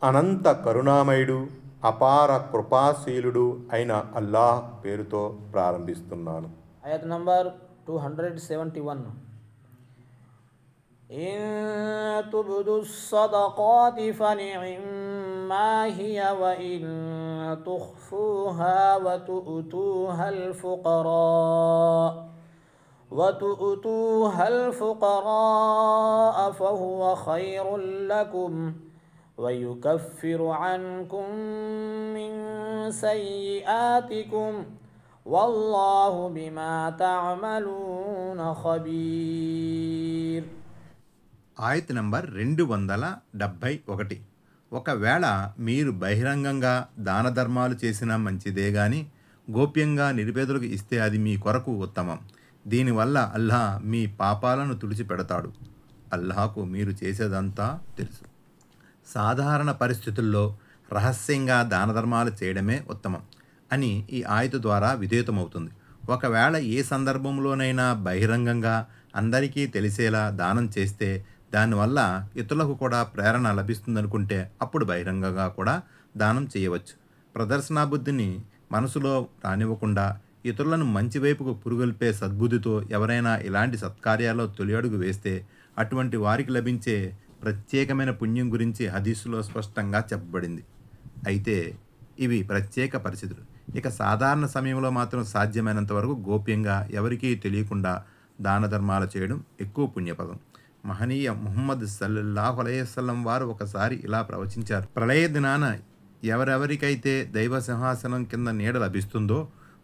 అనంత కరుణామయుడు అపార కృపాశీలుడు అయిన అల్లాహ్ పేరుతో ప్రారంభిస్తున్నాను. ఆయత్ నంబర్ 271. إن تبدوا الصدقات فنعما هي وإن تخفوها وتؤتوها الفقراء فهو خير لكم ويكفر عنكم من سيئاتكم والله بما تعملون خبير. ఆయత్ నంబర్ 271. ఒకవేళ మీరు బహిరంగంగా దాన ధర్మాలు చేసినా మంచిదే గాని గోప్యంగా నిరుపేదలకు ఇస్తే అది మీ కొరకు ఉత్తమం. దీనివల్ల అల్లాహ్ మీ పాపాలను తుడిచిపెడతాడు. అల్లాహకు మీరు చేసేదంతా తెలుసు. సాధారణ పరిస్థితుల్లో రహస్యంగా దాన ధర్మాలు చేయడమే ఉత్తమం అని ఈ ఆయతు ద్వారా విధేయతమవుతుంది. ఒకవేళ ఏ సందర్భంలోనైనా బహిరంగంగా అందరికీ తెలిసేలా దానం చేస్తే దానివల్ల ఇతరులకు కూడా ప్రేరణ లభిస్తుందనుకుంటే అప్పుడు బహిరంగంగా కూడా దానం చేయవచ్చు. ప్రదర్శనాబుద్ధిని మనసులో రానివ్వకుండా ఇతరులను మంచి వైపుకు పురుగొల్పే సద్బుద్ధితో ఎవరైనా ఇలాంటి సత్కార్యాల్లో తొలి అడుగు వేస్తే అటువంటి వారికి లభించే ప్రత్యేకమైన పుణ్యం గురించి హదీసులో స్పష్టంగా చెప్పబడింది. అయితే ఇవి ప్రత్యేక పరిస్థితులు. ఇక సాధారణ సమయంలో మాత్రం సాధ్యమైనంత వరకు గోప్యంగా ఎవరికీ తెలియకుండా దాన ధర్మాలు చేయడం ఎక్కువ పుణ్యపదం. మహనీయ ముహమ్మద్ సల్లల్లాహు అలైహి వసల్లం వారు ఒకసారి ఇలా ప్రవచించారు: ప్రళయ దినాన ఎవరెవరికైతే దైవ సింహాసనం కింద నీడ లభిస్తుందో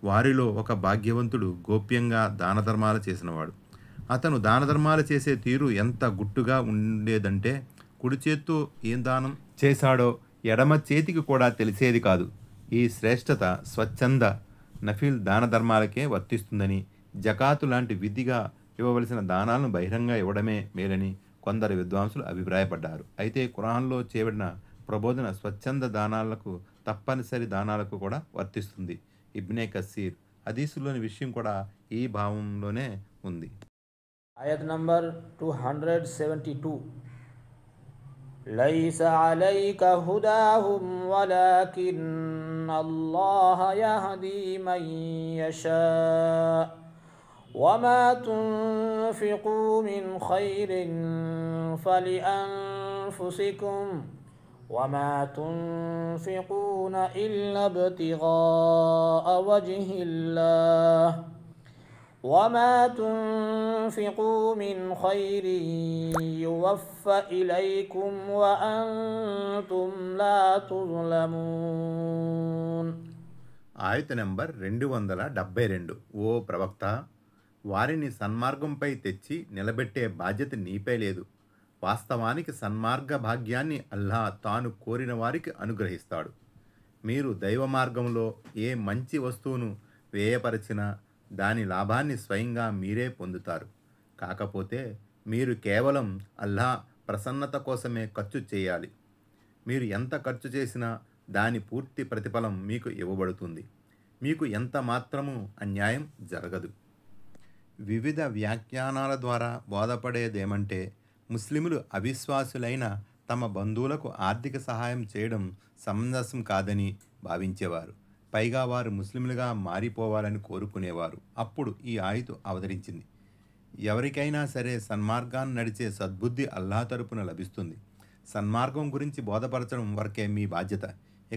వారిలో ఒక భాగ్యవంతుడు గోప్యంగా దాన ధర్మాలు చేసినవాడు. అతను దాన ధర్మాలు చేసే తీరు ఎంత గుట్టుగా ఉండేదంటే కుడి చేత్తో ఏం దానం చేశాడో ఎడమ చేతికి కూడా తెలిసేది కాదు. ఈ శ్రేష్టత స్వచ్ఛంద నఫీల్ దాన ధర్మాలకే వర్తిస్తుందని, జకాతు లాంటి విధిగా ఇవ్వవలసిన దానాలను బహిరంగ ఇవ్వడమే మేలని కొందరు విద్వాంసులు అభిప్రాయపడ్డారు. అయితే ఖురాన్లో చేయబడిన ప్రబోధన స్వచ్ఛంద దానాలకు, తప్పనిసరి దానాలకు కూడా వర్తిస్తుంది. ఇబ్నే కసీర్ హదీసులోని విషయం కూడా ఈ భావంలోనే ఉంది. ఆయత్ నంబర్ 272. లైస అలైక హుదాహుం వలాకిన్న అల్లాహ యహదీ మన్ యషా వమా తుంఫికూ మిన్ ఖైరిన్ ఫలిఅన్ఫుసికుం وما تنفقون إلا ابتغاء وجه الله وما تنفقوا من خير يوفى إليكم وأنتم لا تظلمون. ఆయత నంబర్ 272. ఓ ప్రవక్త, వారిని సన్మార్గంపై తెచ్చి నిలబెట్టే బాధ్యత నీపై లేదు. వాస్తవానికి సన్మార్గ భాగ్యాన్ని అల్లాహ్ తాను కోరిన వారికి అనుగ్రహిస్తాడు. మీరు దైవ మార్గంలో ఏ మంచి వస్తువును వ్యయపరిచినా దాని లాభాన్ని స్వయంగా మీరే పొందుతారు. కాకపోతే మీరు కేవలం అల్లాహ్ ప్రసన్నత కోసమే ఖర్చు చేయాలి. మీరు ఎంత ఖర్చు చేసినా దాని పూర్తి ప్రతిఫలం మీకు ఇవ్వబడుతుంది. మీకు ఎంత మాత్రము అన్యాయం జరగదు. వివిధ వ్యాఖ్యానాల ద్వారా బోధపడేదేమంటే ముస్లిములు అవిశ్వాసులైన తమ బంధువులకు ఆర్థిక సహాయం చేయడం సమంజసం కాదని భావించేవారు. పైగా వారు ముస్లింలుగా మారిపోవాలని కోరుకునేవారు. అప్పుడు ఈ ఆయతు అవతరించింది. ఎవరికైనా సరే సన్మార్గాన్ని నడిచే సద్బుద్ధి అల్లాహ్ తరపున లభిస్తుంది. సన్మార్గం గురించి బోధపరచడం వరకే మీ బాధ్యత.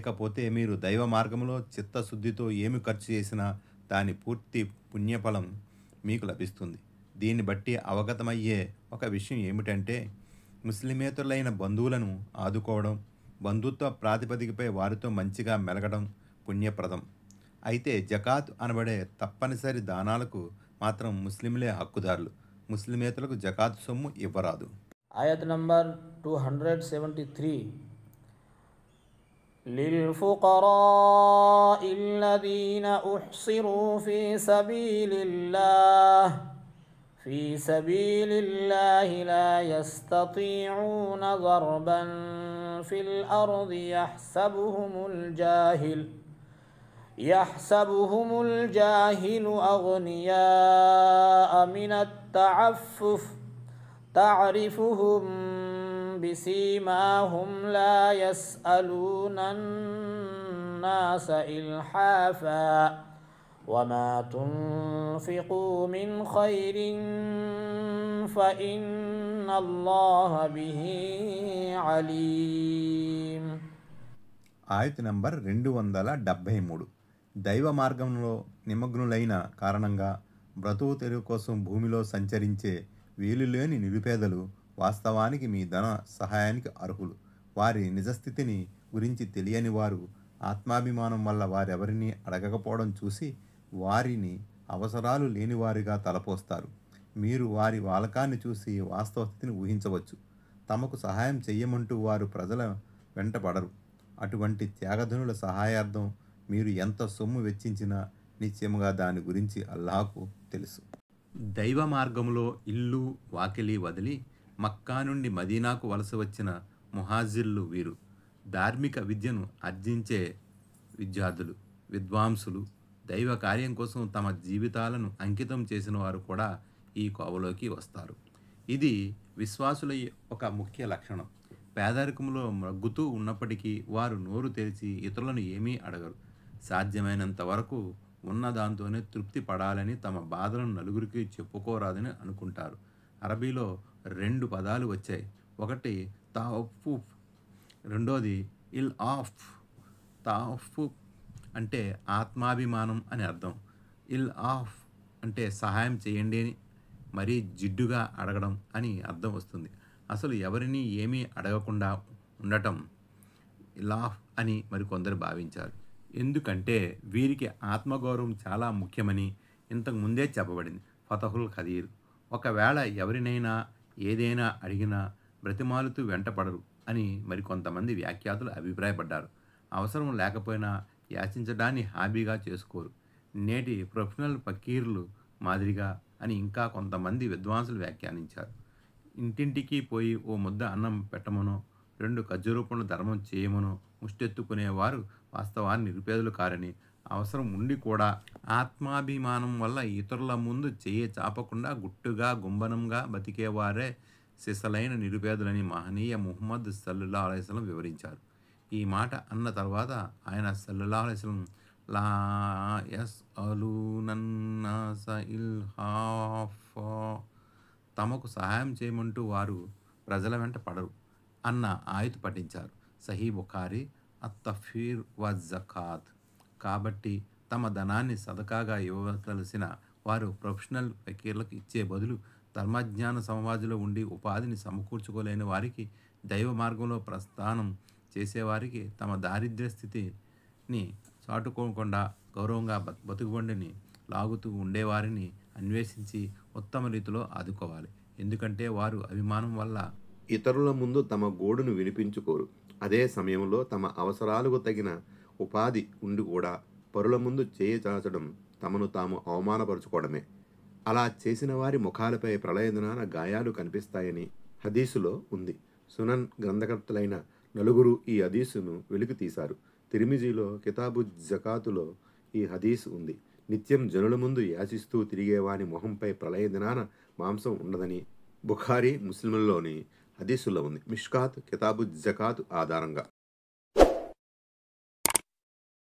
ఇకపోతే మీరు దైవ మార్గంలో చిత్తశుద్ధితో ఏమి ఖర్చు చేసినా దాని పూర్తి పుణ్యఫలం మీకు లభిస్తుంది. దీన్ని బట్టి అవగతమయ్యే ఒక విషయం ఏమిటంటే ముస్లిమేతరులైన బంధువులను ఆదుకోవడం, బంధుత్వ ప్రాతిపదికపై వారితో మంచిగా మెలగడం పుణ్యప్రదం. అయితే జకాత్ అనబడే తప్పనిసరి దానాలకు మాత్రం ముస్లింలే హక్కుదారులు. ముస్లిమేతరులకు జకాత్ సొమ్ము ఇవ్వరాదు. ఆయత్ నంబర్ 273. లిల్ఫుకరాఇ అల్లదీన ఉహ్సిరూ ఫీ సబీలిల్లాహి లా యస్తతీఊన ضربا في الأرض يحسبهم الجاهل أغنياء من التعفف تعرفهم بسيماهم لا يسألون الناس إلحافا وما تنفقوا من خير فإن الله به عليم. ఆయత్ నంబర్ 273. దైవ మార్గంలో నిమగ్నులైన కారణంగా బ్రతుకు తెరువు కోసం భూమిలో సంచరించే వీలులేని నిరుపేదలు వాస్తవానికి మీ ధన సహాయానికి అర్హులు. వారి నిజస్థితిని గురించి తెలియని వారు ఆత్మాభిమానం వల్ల వారెవరిని అడగకపోవడం చూసి వారిని అవసరాలు లేనివారిగా తలపోస్తారు. మీరు వారి వాలకాన్ని చూసి వాస్తవ స్థితిని ఊహించవచ్చు. తమకు సహాయం చెయ్యమంటూ వారు ప్రజల వెంటపడరు. అటువంటి త్యాగధనుల సహాయార్థం మీరు ఎంత సొమ్ము వెచ్చించినా నిశ్చయముగా దాని గురించి అల్లాహకు తెలుసు. దైవ మార్గంలో ఇల్లు వాకిలి వదిలి మక్కా నుండి మదీనాకు వలస వచ్చిన ముహాజిర్లు వీరు. ధార్మిక విద్యను ఆర్జించే విద్యార్థులు, విద్వాంసులు, దైవ కార్యం కోసం తమ జీవితాలను అంకితం చేసిన వారు కూడా ఈ కోవలోకి వస్తారు. ఇది విశ్వాసుల ఒక ముఖ్య లక్షణం. పేదరికంలో మగ్గుతూ ఉన్నప్పటికీ వారు నోరు తెరిచి ఇతరులను ఏమీ అడగరు. సాధ్యమైనంత వరకు ఉన్న దాంతోనే తృప్తి పడాలని, తమ బాధలను నలుగురికి చెప్పుకోరాదని అనుకుంటారు. అరబీలో 2 పదాలు వచ్చాయి. ఒకటి తాఫుఫ్, రెండోది ఇల్ ఆఫ్. తాఫుఫ్ అంటే ఆత్మాభిమానం అని అర్థం. ఇల్ ఆఫ్ అంటే సహాయం చేయండి అని మరీ జిడ్డుగా అడగడం అని అర్థం వస్తుంది. అసలు ఎవరిని ఏమీ అడగకుండా ఉండటం ఇలాఫ్ అని మరికొందరు భావించారు. ఎందుకంటే వీరికి ఆత్మగౌరవం చాలా ముఖ్యమని ఇంతకు ముందే చెప్పబడింది. ఫతహుల్ ఖదీర్. ఒకవేళ ఎవరినైనా ఏదైనా అడిగినా బ్రతిమాలుతూ వెంటపడరు అని మరికొంతమంది వ్యాఖ్యాతులు అభిప్రాయపడ్డారు. అవసరం లేకపోయినా యాచించడాన్ని హాబీగా చేసుకోరు. నేటి ప్రొఫెషనల్ ఫకీర్లు మాదిరిగా అని ఇంకా కొంతమంది విద్వాంసులు వ్యాఖ్యానించారు. ఇంటింటికి పోయి ఓ ముద్ద అన్నం పెట్టమనో 2 ఖర్జూర పండ్లు ధర్మం చేయమనో ముష్టెత్తుకునేవారు వాస్తవాన్ని నిరుపేదలు కారని, అవసరం ఉండి కూడా ఆత్మాభిమానం వల్ల ఇతరుల ముందు చేయి చాపకుండా గుట్టుగా గుంబనంగా బతికేవారే సిసలైన నిరుపేదలని మహనీయ ముహమ్మద్ సల్లల్లాహు అలైహి వసల్లం వివరించారు. ఈ మాట అన్న తర్వాత ఆయన సల్లల్లాహు అలైహి వసల్లం లా యస్అలూనన్నాస ఇల్హాఫా, తమకు సహాయం చేయమంటూ వారు ప్రజల వెంట పడరు అన్న ఆయతు పఠించారు. సహీ బుఖారీ అత్తఫీర్ వ జకాత్. కాబట్టి తమ ధనాన్ని సదకాగా ఇవ్వవలసిన వారు ప్రొఫెషనల్ ఫకీర్లకు ఇచ్చే బదులు ధర్మజ్ఞాన సమాజంలో ఉండి ఉపాధిని సమకూర్చుకోలేని వారికి, దైవ మార్గంలో ప్రస్థానం చేసేవారికి, తమ దారిద్ర్య స్థితిని చాటుకోకుండా గౌరవంగా బతుకుబండిని లాగుతూ ఉండేవారిని అన్వేషించి ఉత్తమ రీతిలో ఆదుకోవాలి. ఎందుకంటే వారు అభిమానం వల్ల ఇతరుల ముందు తమ గోడును వినిపించుకోరు. అదే సమయంలో తమ అవసరాలకు తగిన ఉపాధి ఉండి కూడా పరుల ముందు చేయి చాచడం తమను తాము అవమానపరుచుకోవడమే. అలా చేసిన వారి ముఖాలపై ప్రళయదినాన గాయాలు కనిపిస్తాయని హదీసులో ఉంది. సునన్ గ్రంథకర్తలైన 4 ఈ హదీసును వెలికి తీశారు. తిర్మిజీలో కితాబు జకాతులో ఈ హదీసు ఉంది. నిత్యం జనుల ముందు యాచిస్తూ తిరిగేవాని మొహంపై ప్రళయ దినాన మాంసం ఉండదని బుఖారీ, ముస్లింలోని హదీసులో ఉంది. మిష్కాత్ కితాబు జకాత్ ఆధారంగా.